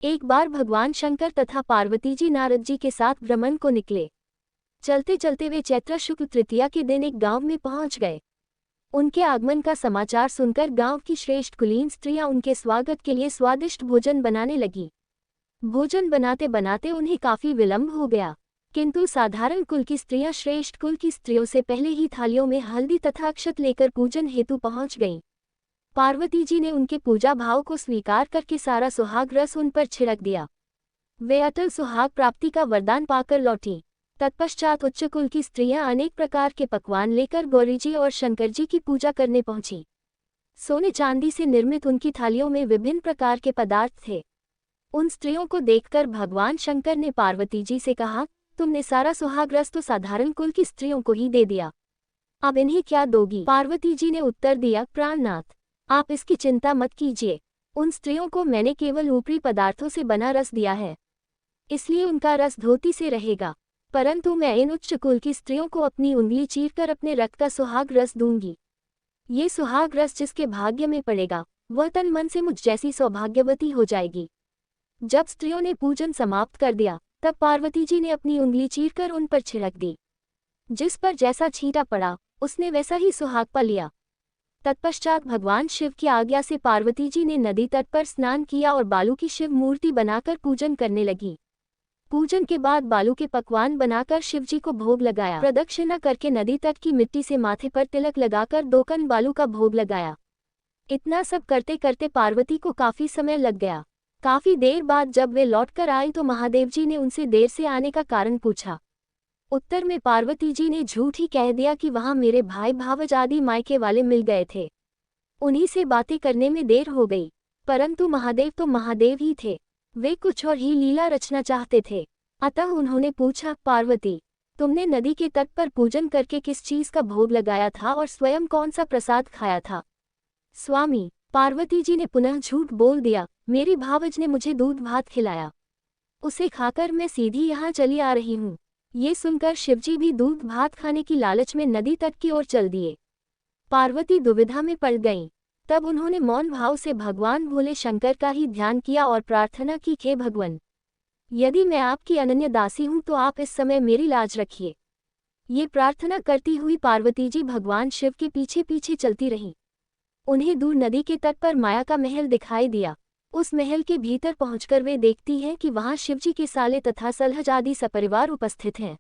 एक बार भगवान शंकर तथा पार्वती जी नारद जी के साथ भ्रमण को निकले। चलते चलते वे चैत्र शुक्ल तृतीया के दिन एक गांव में पहुंच गए। उनके आगमन का समाचार सुनकर गांव की श्रेष्ठ कुलीन स्त्रियां उनके स्वागत के लिए स्वादिष्ट भोजन बनाने लगी। भोजन बनाते बनाते उन्हें काफी विलंब हो गया, किंतु साधारण कुल की स्त्रियां श्रेष्ठ कुल की स्त्रियों से पहले ही थालियों में हल्दी तथा अक्षत लेकर पूजन हेतु पहुंच गईं। पार्वती जी ने उनके पूजा भाव को स्वीकार करके सारा सुहाग रस उन पर छिड़क दिया। वे अटल सुहाग प्राप्ति का वरदान पाकर लौटी। तत्पश्चात उच्च कुल की स्त्रियां अनेक प्रकार के पकवान लेकर गौरी जी और शंकर जी की पूजा करने पहुंची। सोने चांदी से निर्मित उनकी थालियों में विभिन्न प्रकार के पदार्थ थे। उन स्त्रियों को देखकर भगवान शंकर ने पार्वती जी से कहा, तुमने सारा सुहाग रस तो साधारण कुल की स्त्रियों को ही दे दिया, अब इन्हें क्या दोगी? पार्वती जी ने उत्तर दिया, प्राणनाथ, आप इसकी चिंता मत कीजिए। उन स्त्रियों को मैंने केवल ऊपरी पदार्थों से बना रस दिया है, इसलिए उनका रस धोती से रहेगा, परंतु मैं इन उच्च कुल की स्त्रियों को अपनी उंगली चीरकर अपने रक्त का सुहाग रस दूंगी। ये सुहाग रस जिसके भाग्य में पड़ेगा वह तन मन से मुझ जैसी सौभाग्यवती हो जाएगी। जब स्त्रियों ने पूजन समाप्त कर दिया, तब पार्वती जी ने अपनी उंगली चीरकर उन पर छिड़क दी। जिस पर जैसा छींटा पड़ा उसने वैसा ही सुहाग पा लिया। तत्पश्चात भगवान शिव की आज्ञा से पार्वती जी ने नदी तट पर स्नान किया और बालू की शिव मूर्ति बनाकर पूजन करने लगी। पूजन के बाद बालू के पकवान बनाकर शिव जी को भोग लगाया। प्रदक्षिणा करके नदी तट की मिट्टी से माथे पर तिलक लगाकर 2 कण बालू का भोग लगाया। इतना सब करते करते पार्वती को काफी समय लग गया। काफी देर बाद जब वे लौटकर आई तो महादेव जी ने उनसे देर से आने का कारण पूछा। उत्तर में पार्वती जी ने झूठ ही कह दिया कि वहां मेरे भाई भावज आदि मायके वाले मिल गए थे, उन्हीं से बातें करने में देर हो गई। परंतु महादेव तो महादेव ही थे, वे कुछ और ही लीला रचना चाहते थे। अतः उन्होंने पूछा, पार्वती, तुमने नदी के तट पर पूजन करके किस चीज का भोग लगाया था और स्वयं कौन सा प्रसाद खाया था? स्वामी, पार्वती जी ने पुनः झूठ बोल दिया, मेरी भावज ने मुझे दूध भात खिलाया, उसे खाकर मैं सीधी यहाँ चली आ रही हूँ। ये सुनकर शिवजी भी दूध भात खाने की लालच में नदी तट की ओर चल दिए। पार्वती दुविधा में पड़ गईं। तब उन्होंने मौन भाव से भगवान भोले शंकर का ही ध्यान किया और प्रार्थना की, हे भगवान, यदि मैं आपकी अनन्य दासी हूँ तो आप इस समय मेरी लाज रखिए। ये प्रार्थना करती हुई पार्वती जी भगवान शिव के पीछे पीछे चलती रहीं। उन्हें दूर नदी के तट पर माया का महल दिखाई दिया। उस महल के भीतर पहुंचकर वे देखती हैं कि वहां शिवजी के साले तथा सलहज आदि सपरिवार उपस्थित हैं।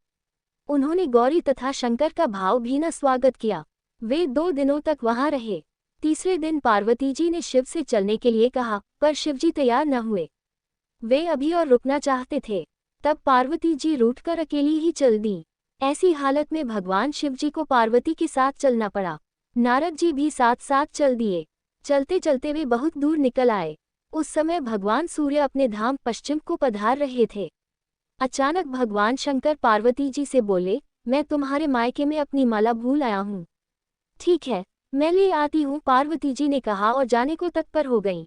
उन्होंने गौरी तथा शंकर का भावभीना स्वागत किया। वे 2 दिनों तक वहां रहे। तीसरे दिन पार्वती जी ने शिव से चलने के लिए कहा, पर शिवजी तैयार न हुए। वे अभी और रुकना चाहते थे। तब पार्वती जी रूठकर अकेली ही चल दी। ऐसी हालत में भगवान शिवजी को पार्वती के साथ चलना पड़ा। नारद जी भी साथ साथ चल दिए। चलते चलते वे बहुत दूर निकल आए। उस समय भगवान सूर्य अपने धाम पश्चिम को पधार रहे थे। अचानक भगवान शंकर पार्वती जी से बोले, मैं तुम्हारे मायके में अपनी माला भूल आया हूँ। ठीक है, मैं ले आती हूँ, पार्वती जी ने कहा और जाने को तत्पर हो गईं।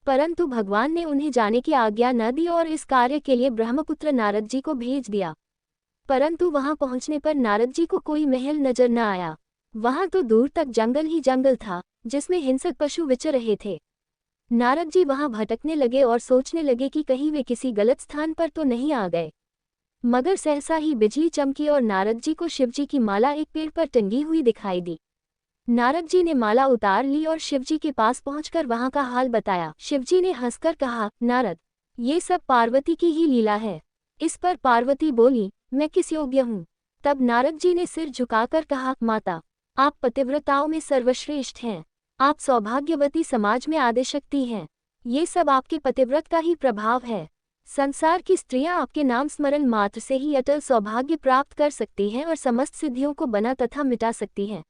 परंतु भगवान ने उन्हें जाने की आज्ञा न दी और इस कार्य के लिए ब्रह्मपुत्र नारद जी को भेज दिया। परंतु वहां पहुंचने पर नारद जी को कोई महल नजर न आया। वहां तो दूर तक जंगल ही जंगल था, जिसमें हिंसक पशु विचर रहे थे। नारद जी वहां भटकने लगे और सोचने लगे कि कहीं वे किसी गलत स्थान पर तो नहीं आ गए। मगर सहसा ही बिजली चमकी और नारद जी को शिवजी की माला एक पेड़ पर टंगी हुई दिखाई दी। नारद जी ने माला उतार ली और शिवजी के पास पहुंचकर वहां का हाल बताया। शिवजी ने हंसकर कहा, नारद, ये सब पार्वती की ही लीला है। इस पर पार्वती बोली, मैं किस योग्य हूँ? तब नारद जी ने सिर झुकाकर कहा, माता, आप पतिव्रताओं में सर्वश्रेष्ठ हैं। आप सौभाग्यवती समाज में आदिशक्ति हैं। ये सब आपके पतिव्रत का ही प्रभाव है। संसार की स्त्रियां आपके नाम स्मरण मात्र से ही अटल सौभाग्य प्राप्त कर सकती हैं और समस्त सिद्धियों को बना तथा मिटा सकती हैं।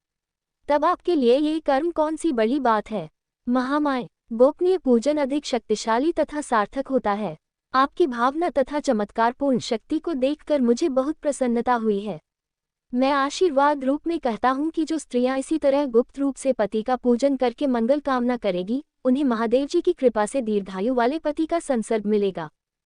तब आपके लिए ये कर्म कौन सी बड़ी बात है? महामाय, गोपनीय पूजन अधिक शक्तिशाली तथा सार्थक होता है। आपकी भावना तथा चमत्कारपूर्ण शक्ति को देखकर मुझे बहुत प्रसन्नता हुई है। मैं आशीर्वाद रूप में कहता हूँ कि जो स्त्रियां इसी तरह गुप्त रूप से पति का पूजन करके मंगल कामना करेगी, उन्हें महादेव जी की कृपा से दीर्घायु वाले पति का संसर्ग मिलेगा।